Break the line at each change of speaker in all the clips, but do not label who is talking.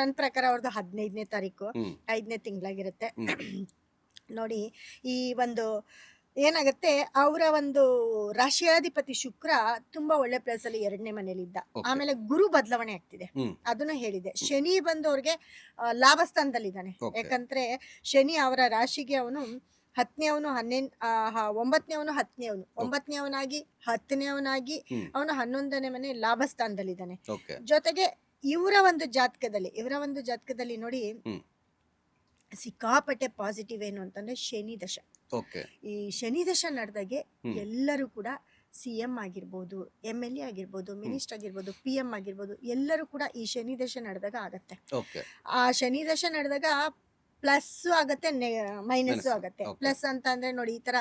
ನನ್ನ ಪ್ರಕಾರ ಅವ್ರದ್ದು 15ನೇ ತಾರೀಕು
ಹ್ಮ್
5ನೇ ತಿಂಗಳಾಗಿರುತ್ತೆ.
ಹ್ಮ್
ನೋಡಿ, ಈ ಒಂದು ಏನಾಗುತ್ತೆ, ಅವರ ಒಂದು ರಾಶಿಯಾಧಿಪತಿ ಶುಕ್ರ ತುಂಬಾ ಒಳ್ಳೆ ಪ್ಲೇಸ್ ಅಲ್ಲಿ 2ನೇ ಮನೇಲಿದ್ದ.
ಓಕೆ
ಆಮೇಲೆ ಗುರು ಬದಲಾವಣೆ ಆಗ್ತಿದೆ,
ಹ್ಮ್
ಅದನ್ನು ಹೇಳಿದೆ. ಶನಿ ಬಂದು ಅವ್ರಿಗೆ ಲಾಭ ಸ್ಥಾನದಲ್ಲಿದ್ದಾನೆ.
ಓಕೆ
ಯಾಕಂದ್ರೆ ಶನಿ ಅವರ ರಾಶಿಗೆ ಅವನು 10ನೇ ಅವನು 9ನೇ ಅವನು 10ನೇ ಅವನು
ಓಕೆ
9ನೇ ಅವನಾಗಿ 10ನೇ ಅವನಾಗಿ
ಹ್ಮ್
ಅವನು 11ನೇ ಮನೆ ಲಾಭ ಸ್ಥಾನದಲ್ಲಿದ್ದಾನೆ.
ಓಕೆ
ಜೊತೆಗೆ ಇವರ ಒಂದು ಜಾತಕದಲ್ಲಿ ನೋಡಿ,
ಹ್ಮ್
ಸಿಕ್ಕಾಪಟ್ಟೆ ಪಾಸಿಟಿವ್ ಏನು ಅಂತಂದ್ರೆ ಶನಿ ದಶ.
ಓಕೆ
ಈ ಶನಿ ದಶ ನಡೆದಾಗೆ
ಹ್ಮ್
ಎಲ್ಲರೂ ಕೂಡ CM ಆಗಿರ್ಬೋದು, MLA ಆಗಿರ್ಬೋದು,
ಹ್ಮ್
ಮಿನಿಸ್ಟರ್ ಆಗಿರ್ಬೋದು, PM ಆಗಿರ್ಬೋದು, ಎಲ್ಲರೂ ಕೂಡ ಈ ಶನಿ ದಶ ನಡೆದಾಗ ಆಗತ್ತೆ.
ಓಕೆ
ಆ ಶನಿ ದಶ ನಡೆದಾಗ ಪ್ಲಸ್ ಆಗತ್ತೆ, ಮೈನಸ್ಸು
ಮೆಣಸು
ಆಗತ್ತೆ.
ಓಕೆ
ಪ್ಲಸ್ ಅಂತ ಅಂದ್ರೆ ನೋಡಿ, ಈ ತರ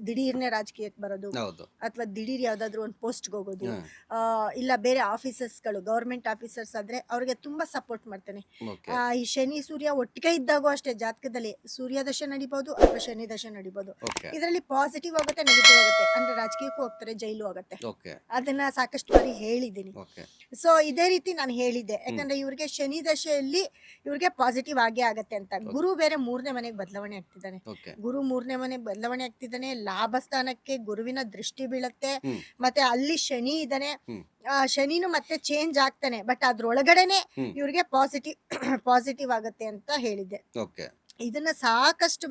ದಿಢೀರ್ನೆ ರಾಜಕೀಯಕ್ಕೆ ಬರೋದು,
ಹೌದು
ಅಥವಾ ದಿಢೀರ್ ಯಾವ್ದಾದ್ರು ಒಂದು ಪೋಸ್ಟ್ಗೆ ಹೋಗೋದು,
ಹ್ಮ್
ಇಲ್ಲ ಬೇರೆ ಆಫೀಸರ್ಸ್ಗಳು, ಗೌರ್ಮೆಂಟ್ ಆಫೀಸರ್ಸ್ ಆದ್ರೆ ಅವ್ರಿಗೆ ತುಂಬಾ ಸಪೋರ್ಟ್ ಮಾಡ್ತಾನೆ.
ಓಕೆ
ಈ ಶನಿ ಸೂರ್ಯ ಒಟ್ಟಿಗೆ ಇದ್ದಾಗೂ ಅಷ್ಟೇ, ಜಾತಕದಲ್ಲಿ ಸೂರ್ಯ ದಶೆ ನಡಿಬಹುದು ಅಥವಾ ಶನಿ ದಶೆ ನಡಿಬಹುದು.
ಓಕೆ
ಇದರಲ್ಲಿ ಪಾಸಿಟಿವ್ ಆಗುತ್ತೆ, ನೆಗೆಟಿವ್ ಆಗುತ್ತೆ. ಅಂದ್ರೆ ರಾಜಕೀಯಕ್ಕೂ ಹೋಗ್ತಾರೆ, ಜೈಲು ಆಗುತ್ತೆ.
ಓಕೆ
ಅದನ್ನ ಸಾಕಷ್ಟು ಬಾರಿ ಹೇಳಿದ್ದೀನಿ.
ಓಕೆ
ಸೊ ಇದೇ ರೀತಿ ನಾನು ಹೇಳಿದ್ದೆ,
ಹ್ಮ್
ಯಾಕಂದ್ರೆ ಇವ್ರಿಗೆ ಶನಿ ದಶೆಯಲ್ಲಿ ಇವ್ರಿಗೆ ಪಾಸಿಟಿವ್ ಆಗೇ ಆಗತ್ತೆ ಅಂತ.
ಓಕೆ
ಗುರು ಬೇರೆ 3ನೇ ಮನೆಗೆ ಬದಲಾವಣೆ ಆಗ್ತಿದ್ದಾನೆ.
ಓಕೆ
ಗುರು 3ನೇ ಮನೆಗೆ ಬದಲಾವಣೆ ಆಗ್ತಿದ್ದಾನೆ. ಲಾಭ ಸ್ಥಾನಕ್ಕೆ ಗುರುವಿನ ದೃಷ್ಟಿ ಬೀಳುತ್ತೆ.
ಹ್ಮ್
ಮತ್ತೆ ಅಲ್ಲಿ ಶನಿ ಇದ್ದಾನೆ.
ಹ್ಮ್
ಶನಿನು ಮತ್ತೆ ಚೇಂಜ್ ಆಗ್ತಾನೆ, ಬಟ್ ಅದ್ರೊಳಗಡೆನೆ
ಹ್ಮ್
ಇವ್ರಿಗೆ ಪಾಸಿಟಿವ್ ಆಗತ್ತೆ ಅಂತ ಹೇಳಿದ್ದೆ.
ಓಕೆ
ಇದನ್ನ ಸಾಕಷ್ಟು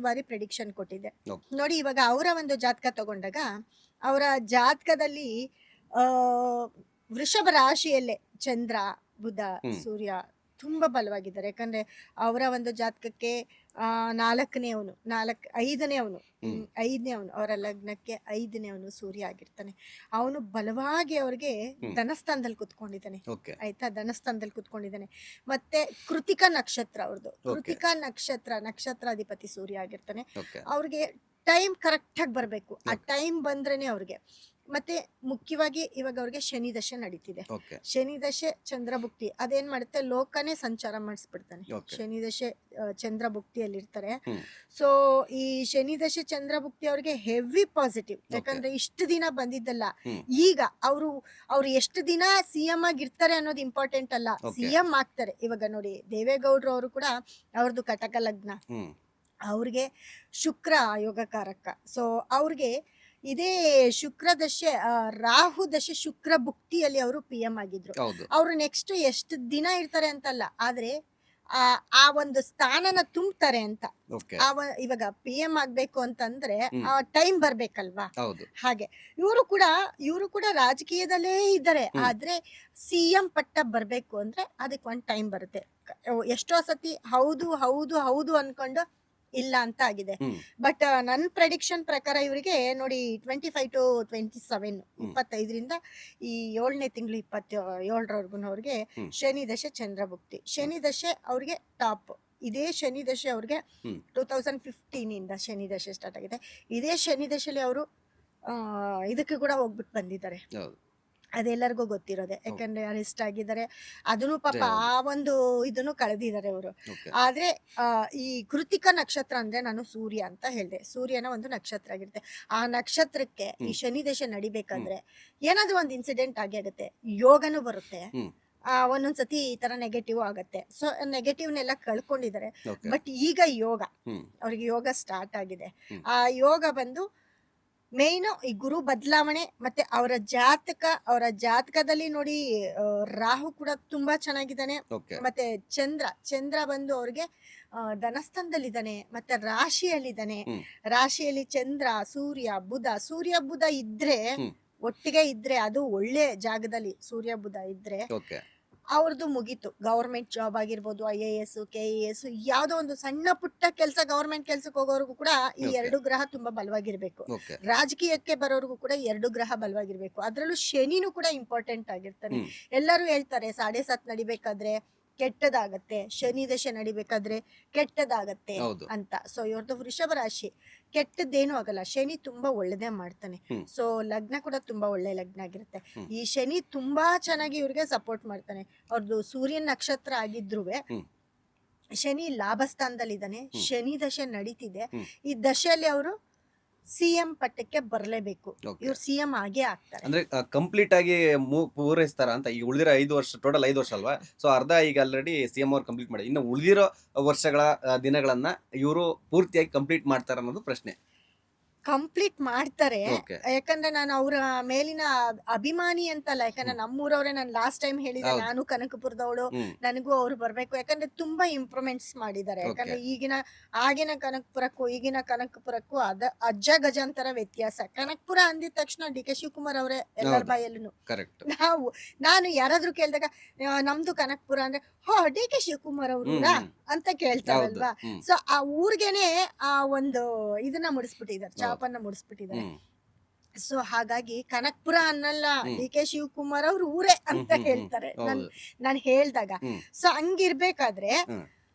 ಬಾರಿ ಪ್ರೆಡಿಕ್ಷನ್ ಕೊಟ್ಟಿದ್ದೆ.
ಓಕೆ
ನೋಡಿ, ಇವಾಗ ಅವರ ಒಂದು ಜಾತಕ ತಗೊಂಡಾಗ ಅವರ ಜಾತಕದಲ್ಲಿ ಆ ವೃಷಭ ರಾಶಿಯಲ್ಲೇ ಚಂದ್ರ, ಬುಧ,
ಹ್ಮ್
ಸೂರ್ಯ ತುಂಬಾ ಬಲವಾಗಿದ್ದಾರೆ. ಯಾಕಂದ್ರೆ ಅವರ ಒಂದು ಜಾತಕಕ್ಕೆ 5ನೇ ಅವನು
ಹ್ಮ್
5ನೇ ಅವನು ಅವರ ಲಗ್ನಕ್ಕೆ 5ನೇ ಅವನು ಸೂರ್ಯ ಆಗಿರ್ತಾನೆ. ಅವನು ಬಲವಾಗಿ ಅವ್ರಿಗೆ
ಹ್ಮ್
ಧನಸ್ಥಾನದಲ್ಲಿ ಕುತ್ಕೊಂಡಿದ್ದಾನೆ.
ಓಕೆ
ಆಯ್ತಾ, ಧನಸ್ಥಾನದಲ್ಲಿ ಕುತ್ಕೊಂಡಿದ್ದಾನೆ. ಮತ್ತೆ ಕೃತಿಕಾ ನಕ್ಷತ್ರ ಅವ್ರದ್ದು.
ಓಕೆ
ಕೃತಿಕಾ ನಕ್ಷತ್ರಾಧಿಪತಿ ಸೂರ್ಯ ಆಗಿರ್ತಾನೆ.
ಓಕೆ
ಅವ್ರಿಗೆ ಟೈಮ್ ಕರೆಕ್ಟ್ ಆಗಿ ಬರಬೇಕು. ಆ
ಓಕೆ
ಟೈಮ್ ಬಂದ್ರೇನೆ ಅವ್ರಿಗೆ. ಮತ್ತೆ ಮುಖ್ಯವಾಗಿ ಇವಾಗ ಅವ್ರಿಗೆ ಶನಿ ದಶೆ ನಡೀತಿದೆ.
ಓಕೆ
ಶನಿ ದಶೆ ಚಂದ್ರಭುಕ್ತಿ ಅದೇನ್ ಮಾಡುತ್ತೆ, ಲೋಕನೇ ಸಂಚಾರ ಮಾಡಿಸ್ಬಿಡ್ತಾನೆ.
ಓಕೆ
ಶನಿ ದಶೆ ಚಂದ್ರಭುಕ್ತಿಯಲ್ಲಿರ್ತಾರೆ.
ಹ್ಮ್
ಸೊ ಈ ಶನಿ ದಶೆ ಚಂದ್ರಭುಕ್ತಿ ಅವ್ರಿಗೆ ಹೆವಿ ಪಾಸಿಟಿವ್.
ಓಕೆ
ಯಾಕಂದ್ರೆ ಇಷ್ಟು ದಿನ ಬಂದಿದ್ದಲ್ಲ,
ಹ್ಮ್
ಈಗ ಅವ್ರು ಎಷ್ಟು ದಿನ CM ಆಗಿರ್ತಾರೆ ಅನ್ನೋದು ಇಂಪಾರ್ಟೆಂಟ್ ಅಲ್ಲ,
ಓಕೆ
CM ಆಗ್ತಾರೆ. ಇವಾಗ ನೋಡಿ, ದೇವೇಗೌಡರು ಅವರು ಕೂಡ ಅವ್ರದ್ದು ಕಟಕ ಲಗ್ನ.
ಹ್ಮ್
ಅವ್ರಿಗೆ ಶುಕ್ರ ಯೋಗಕಾರಕ. ಸೊ ಅವ್ರಿಗೆ ಇದೇ ಶುಕ್ರ ದಶೆ, ರಾಹು ದಶೆ ಶುಕ್ರ ಭುಕ್ತಿಯಲ್ಲಿ ಅವರು PM ಆಗಿದ್ರು.
ಹೌದು
ಅವರು ನೆಕ್ಸ್ಟ್ ಎಷ್ಟು ದಿನ ಇರ್ತಾರೆ ಅಂತಲ್ಲ, ಆದ್ರೆ ಆ ಆ ಒಂದು ಸ್ಥಾನನ ತುಂಬ್ತಾರೆ ಅಂತ.
ಓಕೆ
ಇವಾಗ PM ಆಗ್ಬೇಕು ಅಂತಂದ್ರೆ
ಹ್ಮ್
ಆ ಟೈಮ್ ಬರ್ಬೇಕಲ್ವಾ.
ಹೌದು
ಹಾಗೆ ಇವರು ಕೂಡ ರಾಜಕೀಯದಲ್ಲೇ ಇದ್ದಾರೆ.
ಹ್ಮ್
ಆದ್ರೆ CM ಪಟ್ಟ ಬರ್ಬೇಕು ಅಂದ್ರೆ ಅದಕ್ಕೆ ಒಂದು ಟೈಮ್ ಬರುತ್ತೆ. ಎಷ್ಟೋ ಸತಿ ಹೌದು ಹೌದು ಹೌದು ಅನ್ಕೊಂಡು ಇಲ್ಲ ಅಂತ ಆಗಿದೆ.
ಹ್ಮ್
ಬಟ್ ನನ್ನ ಪ್ರೆಡಿಕ್ಷನ್ ಪ್ರಕಾರ ಇವರಿಗೆ ನೋಡಿ, 25 to 27
ಹ್ಮ್
25ರಿಂದ ಈ 7ನೇ ತಿಂಗಳು 27ರವರೆಗೂ ಅವ್ರಿಗೆ
ಹ್ಮ್
ಶನಿ ದಶೆ ಚಂದ್ರಭುಕ್ತಿ. ಶನಿ ದಶೆ ಅವ್ರಿಗೆ ಟಾಪ್. ಇದೇ ಶನಿ ದಶೆ ಅವ್ರಿಗೆ
ಹ್ಮ್
2015 ಶನಿ ದಶೆ ಸ್ಟಾರ್ಟ್ ಆಗಿದೆ. ಇದೇ ಶನಿ ದಶೆಯಲ್ಲಿ ಅವರು ಇದಕ್ಕೆ ಕೂಡ ಹೋಗ್ಬಿಟ್ಟು ಬಂದಿದ್ದಾರೆ.
ಹೌದು
ಅದೆಲ್ಲರಿಗೂ ಗೊತ್ತಿರೋದೆ,
ಓಕೆ
ಯಾಕಂದ್ರೆ ಅರೆಸ್ಟ್ ಆಗಿದ್ದಾರೆ. ಅದನ್ನು ಪಾಪ
ಹೌದು
ಆ ಒಂದು ಇದನ್ನು ಕಳೆದಿದ್ದಾರೆ ಅವರು.
ಓಕೆ
ಆದ್ರೆ ಈ ಕೃತಿಕ ನಕ್ಷತ್ರ ಅಂದ್ರೆ ನಾನು ಸೂರ್ಯ ಅಂತ ಹೇಳಿದೆ, ಸೂರ್ಯನ ಒಂದು ನಕ್ಷತ್ರ ಆಗಿರುತ್ತೆ. ಆ ನಕ್ಷತ್ರಕ್ಕೆ ಈ
ಹ್ಮ್
ಶನಿ ದಶೆ
ಹ್ಮ್
ನಡಿಬೇಕಾದ್ರೆ ಏನಾದ್ರೂ ಒಂದು ಇನ್ಸಿಡೆಂಟ್ ಆಗೇ ಆಗುತ್ತೆ, ಯೋಗನೂ ಬರುತ್ತೆ.
ಹ್ಮ್
ಒಂದೊಂದ್ಸತಿ ಈ ತರ ನೆಗೆಟಿವ್ ಆಗತ್ತೆ. ಸೊ ನೆಗೆಟಿವ್ನೆಲ್ಲ ಕಳ್ಕೊಂಡಿದ್ದಾರೆ.
ಓಕೆ
ಬಟ್ ಈಗ ಯೋಗ,
ಹ್ಮ್
ಅವ್ರಿಗೆ ಯೋಗ ಸ್ಟಾರ್ಟ್ ಆಗಿದೆ.
ಹ್ಮ್
ಆ ಯೋಗ ಬಂದು ಮೇಯ್ನು ಈ ಗುರು ಬದಲಾವಣೆ, ಮತ್ತೆ ಅವರ ಜಾತಕದಲ್ಲಿ ನೋಡಿ, ರಾಹು ಕೂಡ ತುಂಬಾ ಚೆನ್ನಾಗಿದ್ದಾನೆ.
ಓಕೆ
ಮತ್ತೆ ಚಂದ್ರ ಬಂದು ಅವ್ರಿಗೆ ಧನಸ್ಥಾನದಲ್ಲಿದ್ದಾನೆ, ಮತ್ತೆ ರಾಶಿಯಲ್ಲಿದ್ದಾನೆ.
ಹ್ಮ್
ರಾಶಿಯಲ್ಲಿ ಚಂದ್ರ, ಸೂರ್ಯ ಬುಧ ಇದ್ರೆ,
ಹ್ಮ್
ಒಟ್ಟಿಗೆ ಇದ್ರೆ, ಅದು ಒಳ್ಳೆ ಜಾಗದಲ್ಲಿ ಸೂರ್ಯ ಬುಧ ಇದ್ರೆ
ಓಕೆ
ಅವ್ರದ್ದು ಮುಗೀತು. ಗೌರ್ಮೆಂಟ್ ಜಾಬ್ ಆಗಿರ್ಬೋದು, IAS KAS, ಯಾವ್ದೋ ಒಂದು ಸಣ್ಣ ಪುಟ್ಟ ಕೆಲಸ, ಗೌರ್ಮೆಂಟ್ ಕೆಲ್ಸಕ್ಕೆ ಹೋಗೋರ್ಗು ಕೂಡ ಈ
ಓಕೆ
2 ಗ್ರಹ ತುಂಬಾ ಬಲವಾಗಿರ್ಬೇಕು.
ಓಕೆ
ರಾಜಕೀಯಕ್ಕೆ ಬರೋರ್ಗು ಕೂಡ 2 ಗ್ರಹ ಬಲವಾಗಿರ್ಬೇಕು. ಅದ್ರಲ್ಲೂ ಶನಿನೂ ಕೂಡ ಇಂಪಾರ್ಟೆಂಟ್ ಆಗಿರ್ತಾನೆ.
ಹ್ಮ್
ಎಲ್ಲರೂ ಹೇಳ್ತಾರೆ 7.5 ನಡಿಬೇಕಾದ್ರೆ ಕೆಟ್ಟದಾಗತ್ತೆ, ಶನಿ ದಶೆ ನಡಿಬೇಕಾದ್ರೆ ಕೆಟ್ಟದಾಗತ್ತೆ
ಹೌದು
ಅಂತ. ಸೊ ಇವ್ರದ್ದು ವೃಷಭ ರಾಶಿ, ಕೆಟ್ಟದ್ದೇನೂ ಆಗಲ್ಲ. ಶನಿ ತುಂಬಾ ಒಳ್ಳೇದೇ ಮಾಡ್ತಾನೆ.
ಹ್ಮ್
ಸೊ ಲಗ್ನ ಕೂಡ ತುಂಬಾ ಒಳ್ಳೆ ಲಗ್ನ ಆಗಿರುತ್ತೆ.
ಹ್ಮ್
ಈ ಶನಿ ತುಂಬಾ ಚೆನ್ನಾಗಿ ಇವ್ರಿಗೆ ಸಪೋರ್ಟ್ ಮಾಡ್ತಾನೆ. ಅವ್ರದ್ದು ಸೂರ್ಯನ ನಕ್ಷತ್ರ ಆಗಿದ್ರು
ಹ್ಮ್
ಶನಿ ಲಾಭ ಸ್ಥಾನದಲ್ಲಿದ್ದಾನೆ.
ಹ್ಮ್
ಶನಿ ದಶೆ ನಡೀತಿದೆ.
ಹ್ಮ್
ಈ ದಶೆಯಲ್ಲಿ ಅವರು ಸಿಎಂ ಪಟ್ಟಕ್ಕೆ ಬರಲೇಬೇಕು.
ಓಕೆ.
ಇವ್ರು ಸಿಎಂ ಆಗೇ ಆಗ್ತಾರೆ.
ಅಂದ್ರೆ ಕಂಪ್ಲೀಟ್ ಆಗಿ ಪೂರೈಸ್ತಾರ ಅಂತ. ಈಗ ಉಳಿದಿರೋ 5 ವರ್ಷ, ಟೋಟಲ್ 5 ವರ್ಷ ಅಲ್ವಾ? ಸೊ ಅರ್ಧ ಈಗ ಆಲ್ರೆಡಿ ಸಿಎಂ ಅವ್ರು ಕಂಪ್ಲೀಟ್ ಮಾಡಿ, ಇನ್ನು ಉಳಿದಿರೋ ವರ್ಷಗಳ ದಿನಗಳನ್ನ ಇವರು ಪೂರ್ತಿಯಾಗಿ ಕಂಪ್ಲೀಟ್ ಮಾಡ್ತಾರ ಅನ್ನೋದು ಪ್ರಶ್ನೆ.
ಕಂಪ್ಲೀಟ್ ಮಾಡ್ತಾರೆ.
ಓಕೆ.
ಯಾಕಂದ್ರೆ ನಾನು ಅವರ ಮೇಲಿನ ಅಭಿಮಾನಿ ಅಂತಲ್ಲ, ಯಾಕಂದ್ರೆ ನಮ್ಮೂರವ್ರೆ. ನಾನು ಲಾಸ್ಟ್ ಟೈಮ್ ಹೇಳಿದೆ,
ಹೌದು.
ನಾನು ಕನಕಪುರದವಳು,
ಹ್ಮ್.
ನನಗೂ ಅವ್ರು ಬರ್ಬೇಕು. ಯಾಕಂದ್ರೆ ತುಂಬಾ ಇಂಪ್ರೂವ್ಮೆಂಟ್ಸ್ ಮಾಡಿದ್ದಾರೆ. ಯಾಕಂದ್ರೆ ಆಗಿನ ಕನಕಪುರಕ್ಕೂ ಈಗಿನ ಕನಕಪುರಕ್ಕೂ ಅಜ್ಜ ಗಜಾಂತರ ವ್ಯತ್ಯಾಸ. ಕನಕಪುರ ಅಂದಿದ ತಕ್ಷಣ ಡಿ ಕೆ ಶಿವಕುಮಾರ್ ಅವರೇ ಎಲ್ಲರ
ಹೌದು.
ಬಾಯಲ್ಲೂ.
ಕರೆಕ್ಟ್.
ನಾನು ಯಾರಾದ್ರೂ ಕೇಳಿದಾಗ ನಮ್ದು ಕನಕಪುರ ಅಂದ್ರೆ ಡಿ ಕೆ ಶಿವಕುಮಾರ್ ಅವ್ರ ಅಂತ
ಹೌದು.
ಕೇಳ್ತಾರಲ್ವಾ.
ಹ್ಮ್.
ಸೊ ಆ ಊರ್ಗೆನೆ ಆ ಒಂದು ಇದನ್ನ ಮುಡಿಸ್ಬಿಟ್ಟಿದ್ದಾರೆ, ಚಾಪನ್ನ ಮುಡಿಸ್ಬಿಟ್ಟಿದ್ದಾರೆ.
ಹ್ಮ್.
ಸೊ ಹಾಗಾಗಿ ಕನಕಪುರ ಅನ್ನಲ್ಲ,
ಹ್ಮ್.
ಡಿ ಕೆ ಶಿವಕುಮಾರ್ ಅವ್ರು ಊರೇ ಅಂತ
ಹ್ಮ್, ಹ್ಮ್, ಹ್ಮ್.
ಹೇಳ್ತಾರೆ
ಹೌದು.
ನಾನು ಹೇಳ್ದಾಗ.
ಹ್ಮ್.
ಸೊ ಹಂಗಿರ್ಬೇಕಾದ್ರೆ
ಹ್ಮ್.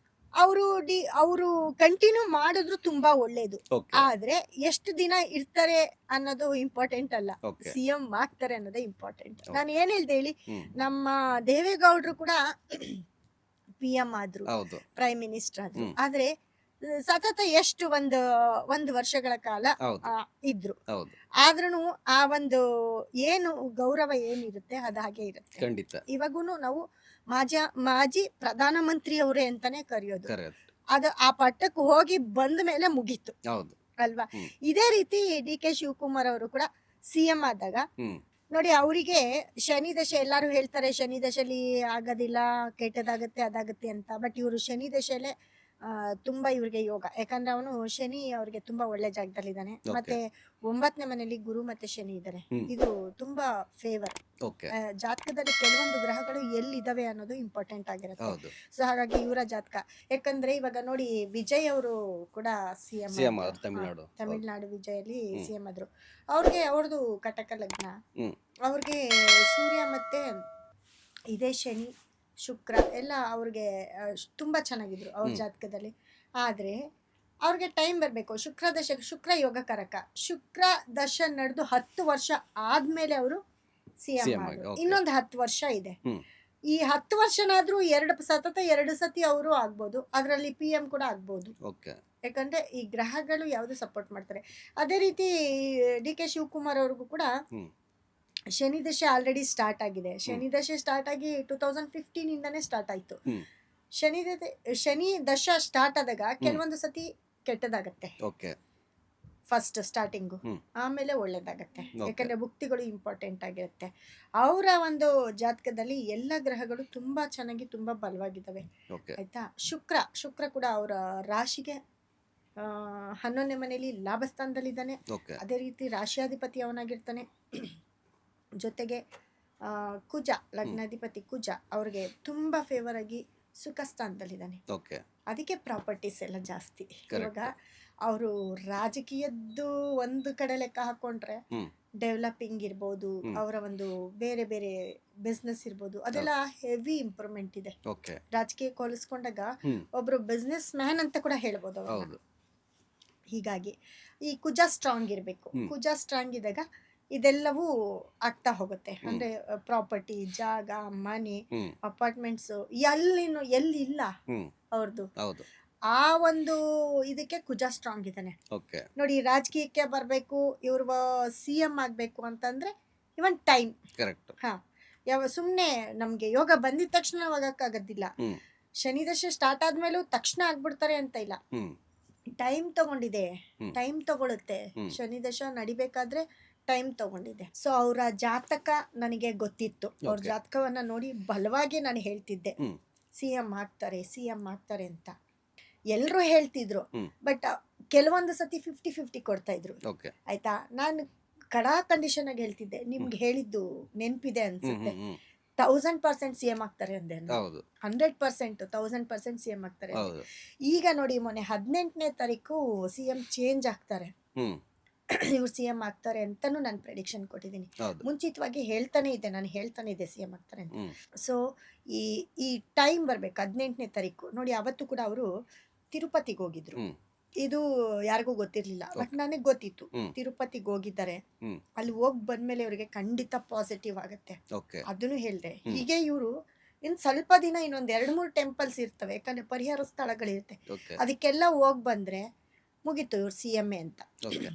ಅವರು ಕಂಟಿನ್ಯೂ ಮಾಡಿದ್ರು ತುಂಬಾ ಒಳ್ಳೇದು.
ಓಕೆ.
ಆದ್ರೆ ಎಷ್ಟು ದಿನ ಇರ್ತಾರೆ ಅನ್ನೋದು ಇಂಪಾರ್ಟೆಂಟ್ ಅಲ್ಲ,
ಓಕೆ.
ಸಿಎಂ ಆಗ್ತಾರೆ ಅನ್ನೋದೇ ಇಂಪಾರ್ಟೆಂಟ್.
ಹೌದು.
ನಾನು ಏನ್ ಹೇಳ್ದೆ ಹೇಳಿ,
ಹ್ಮ್.
ನಮ್ಮ ದೇವೇಗೌಡರು ಕೂಡ PM ಆದ್ರು,
ಹೌದು.
ಪ್ರೈಮ್ ಮಿನಿಸ್ಟರ್ ಆದ್ರು.
ಹ್ಮ್.
ಆದ್ರೆ ಸತತ ಎಷ್ಟು ಒಂದು ವರ್ಷಗಳ ಕಾಲ
ಹೌದು.
ಇದ್ರು.
ಹೌದು.
ಆದ್ರೂ ಆ ಒಂದು ಏನು ಗೌರವ ಏನಿರುತ್ತೆ ಅದು ಹಾಗೆ ಇರುತ್ತೆ.
ಖಂಡಿತ.
ಇವಾಗೂನು ನಾವು ಮಾಜಿ ಪ್ರಧಾನಮಂತ್ರಿ ಅವರೇ ಅಂತಾನೆ ಕರೆಯೋದು.
ಕರೆಕ್ಟ್.
ಅದು ಆ ಪಟ್ಟಕ್ಕೆ ಹೋಗಿ ಬಂದ ಮೇಲೆ ಮುಗೀತು
ಹೌದು.
ಅಲ್ವಾ.
ಹ್ಮ್.
ಇದೇ ರೀತಿ ಡಿ ಕೆ ಶಿವಕುಮಾರ್ ಅವರು ಕೂಡ ಸಿಎಂ ಆದಾಗ
ಹ್ಮ್.
ನೋಡಿ, ಅವರಿಗೆ ಶನಿ ದಶೆ, ಎಲ್ಲರೂ ಹೇಳ್ತಾರೆ ಶನಿ ದಶೆಲಿ ಆಗೋದಿಲ್ಲ, ಕೆಟ್ಟದಾಗತ್ತೆ ಅದಾಗತ್ತೆ ಅಂತ. ಬಟ್ ಇವರು ಶನಿ ದಶೆಲೆ ತುಂಬಾ ಇವ್ರಿಗೆ ಯೋಗ. ಯಾಕಂದ್ರೆ ಅವನು ಶನಿ ಅವ್ರಿಗೆ ತುಂಬಾ ಒಳ್ಳೆ ಜಾಗದಲ್ಲಿದ್ದಾನೆ.
Okay.
ಮತ್ತೆ 9ನೇ ಮನೆಯಲ್ಲಿ ಗುರು ಮತ್ತೆ ಶನಿ ಇದ್ದಾರೆ.
ಹ್ಮ್.
ಇದು ತುಂಬಾ ಫೇವರ್.
ಓಕೆ.
ಜಾತಕದಲ್ಲಿ ಕೆಲವೊಂದು ಗ್ರಹಗಳು ಎಲ್ಲಿದಾವೆ ಅನ್ನೋದು ಇಂಪಾರ್ಟೆಂಟ್ ಆಗಿರುತ್ತೆ.
ಹೌದು.
ಸೊ ಹಾಗಾಗಿ ಇವರ ಜಾತಕ, ಯಾಕಂದ್ರೆ ಇವಾಗ ನೋಡಿ ವಿಜಯ್ ಅವರು ಕೂಡ
ಸಿಎಂ
ಸಿಎಂ
ಅವ್ರು ತಮಿಳ್ನಾಡು. ಹೌದು.
ತಮಿಳ್ನಾಡು ವಿಜಯಲ್ಲಿ
ಹ್ಮ್.
ಸಿಎಂ ಆದ್ರು. ಅವ್ರದ್ದು ಕಟಕ ಲಗ್ನ.
ಹ್ಮ್.
ಅವ್ರಿಗೆ ಸೂರ್ಯ ಮತ್ತೆ ಇದೇ ಶನಿ ಶುಕ್ರ ಎಲ್ಲ ಅವ್ರಿಗೆ ತುಂಬಾ ಚೆನ್ನಾಗಿದ್ರು ಅವ್ರ
ಹ್ಮ್.
ಜಾತಕದಲ್ಲಿ. ಆದ್ರೆ ಅವ್ರಿಗೆ ಟೈಮ್ ಬರಬೇಕು. ಶುಕ್ರ ಯೋಗಕಾರಕ. ಶುಕ್ರ ದಶ ನಡೆದು 10 ವರ್ಷ ಆದ್ಮೇಲೆ ಅವರು ಸಿಎಂ
CM
ಆದ್ರು.
okay.
ಇನ್ನೊಂದು 10 ವರ್ಷ ಇದೆ.
ಹ್ಮ್.
ಈ 10 ವರ್ಷನಾದ್ರೂ ಸತತ 2 ಸತಿ ಅವರು ಆಗ್ಬೋದು, ಅದರಲ್ಲಿ PM ಕೂಡ ಆಗ್ಬೋದು.
ಓಕೆ.
ಯಾಕಂದ್ರೆ ಈ ಗ್ರಹಗಳು ಯಾವ್ದು ಸಪೋರ್ಟ್ ಮಾಡ್ತಾರೆ. ಅದೇ ರೀತಿ ಡಿ ಕೆ ಶಿವಕುಮಾರ್ ಅವ್ರಿಗೂ ಕೂಡ
ಹ್ಮ್.
ಶನಿ ದಶೆ ಆಲ್ರೆಡಿ ಸ್ಟಾರ್ಟ್ ಆಗಿದೆ. ಶನಿ ದಶೆ ಸ್ಟಾರ್ಟ್ ಆಗಿ 2015 ಇಂದಾನೆ ಸ್ಟಾರ್ಟ್ ಆಯ್ತು.
ಹ್ಮ್.
ಶನಿ ದಶ ಸ್ಟಾರ್ಟ್ ಆದಾಗ ಕೆಲವೊಂದು ಸತಿ ಕೆಟ್ಟದಾಗತ್ತೆ,
ಓಕೆ.
First starting.
ಹ್ಮ್.
ಆಮೇಲೆ ಒಳ್ಳೇದಾಗತ್ತೆ.
Okay.
ಯಾಕಂದ್ರೆ ಭುಕ್ತಿಗಳು ಇಂಪಾರ್ಟೆಂಟ್ ಆಗಿರುತ್ತೆ. ಅವರ ಒಂದು ಜಾತಕದಲ್ಲಿ ಎಲ್ಲ ಗ್ರಹಗಳು ತುಂಬಾ ಚೆನ್ನಾಗಿ ತುಂಬಾ ಬಲವಾಗಿದ್ದಾವೆ.
ಓಕೆ.
ಆಯ್ತಾ. ಶುಕ್ರ ಕೂಡ ಅವರ ರಾಶಿಗೆ 11ನೇ ಮನೆಯಲ್ಲಿ ಲಾಭಸ್ಥಾನದಲ್ಲಿದ್ದಾನೆ.
ಓಕೆ.
ಅದೇ ರೀತಿ ರಾಶಿಯಾಧಿಪತಿ ಅವನಾಗಿರ್ತಾನೆ. ಜೊತೆಗೆ ಕುಜ, ಲಗ್ನಾಧಿಪತಿ ಕುಜ ಅವ್ರಿಗೆ ತುಂಬಾ ಫೇವರ್ ಆಗಿ ಸುಖ ಸ್ಥಾನದಲ್ಲಿದ್ದಾನೆ.
ಓಕೆ.
ಅದಕ್ಕೆ ಪ್ರಾಪರ್ಟೀಸ್ ಎಲ್ಲ ಜಾಸ್ತಿ.
Correct.
ಇವಾಗ ಅವರು ರಾಜಕೀಯದ್ದು ಒಂದು ಕಡೆ ಲೆಕ್ಕ ಹಾಕೊಂಡ್ರೆ
ಹ್ಮ್.
ಡೆವಲಪಿಂಗ್ ಇರ್ಬೋದು,
ಹ್ಮ್.
ಅವರ ಒಂದು ಬೇರೆ ಬೇರೆ ಬಿಸ್ನೆಸ್ ಇರ್ಬೋದು, ಅದೆಲ್ಲ ಹೆವಿ ಇಂಪ್ರೂವ್ಮೆಂಟ್ ಇದೆ.
ಓಕೆ.
ರಾಜಕೀಯಕ್ಕೆ ಹೋಲಿಸ್ಕೊಂಡಾಗ
ಹ್ಮ್.
ಒಬ್ರು ಬಿಸ್ನೆಸ್ ಮ್ಯಾನ್ ಅಂತ ಕೂಡ ಹೇಳ್ಬೋದು ಅವ್ರನ್ನ.
ಹೌದು.
ಹೀಗಾಗಿ ಈ ಕುಜ ಸ್ಟ್ರಾಂಗ್ ಇರಬೇಕು.
ಹ್ಮ್.
ಕುಜ ಸ್ಟ್ರಾಂಗ್ ಇದ್ದಾಗ ಇದೆಲ್ಲವೂ ಆಗ್ತಾ ಹೋಗುತ್ತೆ.
ಹ್ಮ್.
ಅಂದ್ರೆ ಪ್ರಾಪರ್ಟಿ, ಜಾಗ, ಮನೆ,
ಹ್ಮ್.
ಅಪಾರ್ಟ್ಮೆಂಟ್ಸ್ ಎಲ್ಲಿ ಇಲ್ಲ
ಹ್ಮ್.
ಅವ್ರದ್ದು.
ಹೌದು.
ಆ ಒಂದು ಇದಕ್ಕೆ ಕುಜ ಸ್ಟ್ರಾಂಗ್ ಇದ್ದಾನೆ.
ಓಕೆ.
ನೋಡಿ, ರಾಜಕೀಯಕ್ಕೆ ಬರಬೇಕು, ಇವ್ರ ಸಿಎಂ ಆಗ್ಬೇಕು ಅಂತಂದ್ರೆ ಇವನ್ ಟೈಮ್.
ಕರೆಕ್ಟ್.
ಸುಮ್ನೆ ನಮ್ಗೆ ಯೋಗ ಬಂದಿದ ತಕ್ಷಣ ಹೋಗಕ್ಕಾಗೋದಿಲ್ಲ.
ಹ್ಮ್.
ಶನಿ ದಶೆ ಸ್ಟಾರ್ಟ್ ಆದ್ಮೇಲೂ ತಕ್ಷಣ ಆಗ್ಬಿಡ್ತಾರೆ ಅಂತ ಇಲ್ಲ.
ಹ್ಮ್.
ಟೈಮ್ ತಗೊಂಡಿದೆ,
ಹ್ಮ್.
ಟೈಮ್ ತಗೊಳುತ್ತೆ.
ಹ್ಮ್.
ಶನಿ ದಶ ನಡಿಬೇಕಾದ್ರೆ ಟೈಮ್ ತಗೊಂಡಿದೆ. ಸೊ ಅವರ ಜಾತಕ ನನಗೆ ಗೊತ್ತಿತ್ತು. ಅವ್ರ
Okay.
ಜಾತಕವನ್ನ ನೋಡಿ ಬಲವಾಗಿ ನಾನು ಹೇಳ್ತಿದ್ದೆ
ಹ್ಮ್.
ಸಿಎಂ ಆಗ್ತಾರೆ ಅಂತ. ಎಲ್ರು ಹೇಳ್ತಿದ್ರು.
ಹ್ಮ್.
ಬಟ್ ಕೆಲವೊಂದು ಸತಿ 50-50 ಕೊಡ್ತಾ ಇದ್ರು.
ಓಕೆ.
ಆಯ್ತಾ. ನಾನು ಕಡಾ ಕಂಡೀಷನ್ ಆಗಿ ಹೇಳ್ತಿದ್ದೆ, ನಿಮ್ಗೆ ಹೇಳಿದ್ದು ನೆನ್ಪಿದೆ
ಹ್ಮ್.
ಅನ್ಸುತ್ತೆ.
ಹ್ಮ್.
1000% ಸಿಎಂ ಆಗ್ತಾರೆ ಅಂದೆ.
ಹೌದು.
100%, 1000% ಸಿಎಂ ಆಗ್ತಾರೆ.
ಹೌದು.
ಈಗ ನೋಡಿ, ಮೊನ್ನೆ 18ನೇ ತಾರೀಕು ಸಿಎಂ ಚೇಂಜ್ ಆಗ್ತಾರೆ.
ಹ್ಮ್.
ಇವ್ರು ಸಿಎಂ ಆಗ್ತಾರೆ ಅಂತಾನು ನಾನು ಪ್ರೆಡಿಕ್ಷನ್ ಕೊಟ್ಟಿದ್ದೀನಿ.
ಹೌದು.
ಮುಂಚಿತವಾಗಿ ನಾನು ಹೇಳ್ತಾನೆ ಇದ್ದೆ ಸಿಎಂ ಆಗ್ತಾರೆ ಅಂತ.
ಹ್ಮ್.
ಸೊ ಈ ಟೈಮ್ ಬರ್ಬೇಕು 18ನೇ ತಾರೀಕು. ನೋಡಿ, ಅವತ್ತು ಕೂಡ ಅವರು ತಿರುಪತಿಗೆ ಹೋಗಿದ್ರು.
ಹ್ಮ್.
ಇದು ಯಾರಿಗೂ ಗೊತ್ತಿರ್ಲಿಲ್ಲ, ಬಟ್ ನನಗೆ ಗೊತ್ತಿತ್ತು.
ಹ್ಮ್.
ತಿರುಪತಿಗೆ ಹೋಗಿದ್ದಾರೆ.
ಹ್ಮ್.
ಅಲ್ಲಿ ಹೋಗಿ ಬಂದ್ಮೇಲೆ ಇವರಿಗೆ ಖಂಡಿತ ಪಾಸಿಟಿವ್ ಆಗುತ್ತೆ.
ಓಕೆ.
ಅದನ್ನು ಹೇಳ್ದೆ.
ಹ್ಮ್.
ಹೀಗೆ ಇವರು ಸ್ವಲ್ಪ ದಿನ ಇನ್ನೊಂದ್ 2-3 ಟೆಂಪಲ್ಸ್ ಇರ್ತವೆ, ಯಾಕಂದ್ರೆ ಪರಿಹಾರ ಸ್ಥಳಗಳಿರುತ್ತೆ.
ಓಕೆ.
ಅದಕ್ಕೆಲ್ಲ ಹೋಗಿ ಬಂದ್ರೆ ಮುಗೀತು, ಇವ್ರು ಸಿಎಂ ಅಂತ.
ಓಕೆ.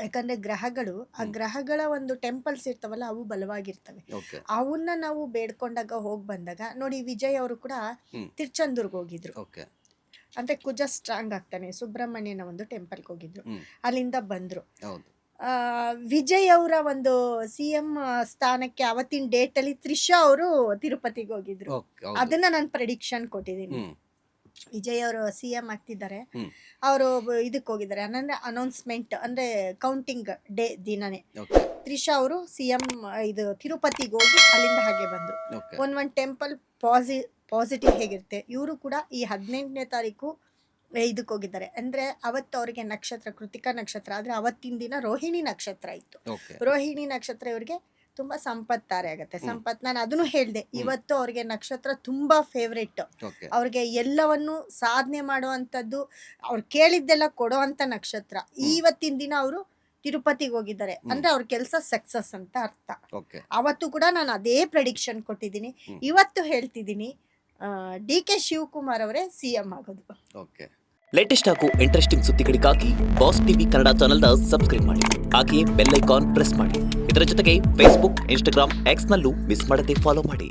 ಯಾಕಂದ್ರೆ ಗ್ರಹಗಳು ಆ ಗ್ರಹಗಳ ಒಂದು ಟೆಂಪಲ್ಸ್ ಇರ್ತಾವಲ್ಲ ಅವು ಬಲವಾಗಿರ್ತವೆ.
ಓಕೆ
ಅವನ್ನ ನಾವು ಬೇಡ್ಕೊಂಡಾಗ ಹೋಗಿ ಬಂದಾಗ ನೋಡಿ, ವಿಜಯ್ ಅವರು ಕೂಡ
ಹ್ಮ್.
ತಿರ್ಚಂದೂರ್ಗೆ ಹೋಗಿದ್ರು.
ಓಕೆ
ಅಂದ್ರೆ ಕುಜ ಸ್ಟ್ರಾಂಗ್ ಆಗ್ತಾನೆ, ಸುಬ್ರಹ್ಮಣ್ಯನ ಒಂದು ಟೆಂಪಲ್ಗೆ ಹೋಗಿದ್ರು.
ಹ್ಮ್.
ಅಲ್ಲಿಂದ ಬಂದ್ರು.
ಹೌದು
ವಿಜಯ್ ಅವರ ಒಂದು CM ಸ್ಥಾನಕ್ಕೆ ಅವತ್ತಿನ ಡೇಟ್ ಅಲ್ಲಿ ತ್ರಿಷಾ ಅವರು ತಿರುಪತಿಗೆ ಹೋಗಿದ್ರು.
ಓಕೆ ಹೌದು
ಅದನ್ನ ನಾನು ಪ್ರೆಡಿಕ್ಷನ್ ಕೊಟ್ಟಿದ್ದೀನಿ.
ಹ್ಮ್
ವಿಜಯ್ ಅವರು CM ಆಗ್ತಿದ್ದಾರೆ.
ಹ್ಮ್.
ಅವರು ಇದಕ್ಕೆ ಹೋಗಿದ್ದಾರೆ, ಅಂದ್ರೆ ಅನೌನ್ಸ್ಮೆಂಟ್ ಅಂದ್ರೆ ಕೌಂಟಿಂಗ್ ಡೇ ದಿನನೇ
ಓಕೆ
ತ್ರಿಷಾ ಅವರು CM ಇದು ತಿರುಪತಿಗೆ ಹೋಗಿ ಅಲ್ಲಿಂದ ಹಾಗೆ ಬಂದ್ರು.
ಓಕೆ
ಒಂದ್ ಟೆಂಪಲ್ ಪಾಸಿಟಿವ್ ಹೇಗಿರುತ್ತೆ, ಇವರು ಕೂಡ ಈ 18ನೇ ತಾರೀಕು ಇದಕ್ಕೆ ಹೋಗಿದ್ದಾರೆ. ಅಂದ್ರೆ ಅವತ್ತು ಅವರಿಗೆ ನಕ್ಷತ್ರ ಕೃತಿಕಾ ನಕ್ಷತ್ರ, ಆದ್ರೆ ಅವತ್ತಿನ ದಿನ ರೋಹಿಣಿ ನಕ್ಷತ್ರ ಇತ್ತು.
ಓಕೆ
ರೋಹಿಣಿ ನಕ್ಷತ್ರ ಇವರಿಗೆ ತುಂಬಾ ಸಂಪತ್ತಾರೆ ಆಗತ್ತೆ. ನಾನು ಅದನ್ನು ಹೇಳ್ದೆ, ಇವತ್ತು ಅವ್ರಿಗೆ ನಕ್ಷತ್ರ ತುಂಬಾ ಫೇವ್ರೇಟ್.
ಓಕೆ
ಅವ್ರಿಗೆ ಎಲ್ಲವನ್ನು ಸಾಧನೆ ಮಾಡುವಂಥದ್ದು, ಅವ್ರು ಕೇಳಿದ್ದೆಲ್ಲ ಕೊಡುವಂತ ನಕ್ಷತ್ರ. ಇವತ್ತಿನ ದಿನ ಅವರು ತಿರುಪತಿಗೆ ಹೋಗಿದ್ದಾರೆ ಅಂದ್ರೆ ಅವ್ರ ಕೆಲಸ ಸಕ್ಸಸ್ ಅಂತ ಅರ್ಥ.
ಓಕೆ
ಅವತ್ತು ಕೂಡ ನಾನು ಅದೇ ಪ್ರೆಡಿಕ್ಷನ್ ಕೊಟ್ಟಿದ್ದೀನಿ. ಇವತ್ತು ಹೇಳ್ತಿದ್ದೀನಿ, DK ಶಿವಕುಮಾರ್ ಅವರೇ CM ಆಗೋದು.
ಓಕೆ
ಲೇಟೆಸ್ಟ್ ಹಾಗೂ ಇಂಟ್ರೆಸ್ಟಿಂಗ್ ಸುದ್ದಿಗಳಿಗಾಗಿ ಬಾಸ್ ಟಿವಿ ಕನ್ನಡ ಚಾನೆಲ್ನ ಸಬ್ಸ್ಕ್ರೈಬ್ ಮಾಡಿ. ಹಾಗೆಯೇ ಬೆಲ್ ಐಕಾನ್ ಪ್ರೆಸ್ ಮಾಡಿ. ಇದರ ಜೊತೆಗೆ ಫೇಸ್ಬುಕ್, ಇನ್ಸ್ಟಾಗ್ರಾಮ್, ಎಕ್ಸ್ನಲ್ಲೂ ಮಿಸ್ ಮಾಡದೆ ಫಾಲೋ ಮಾಡಿ.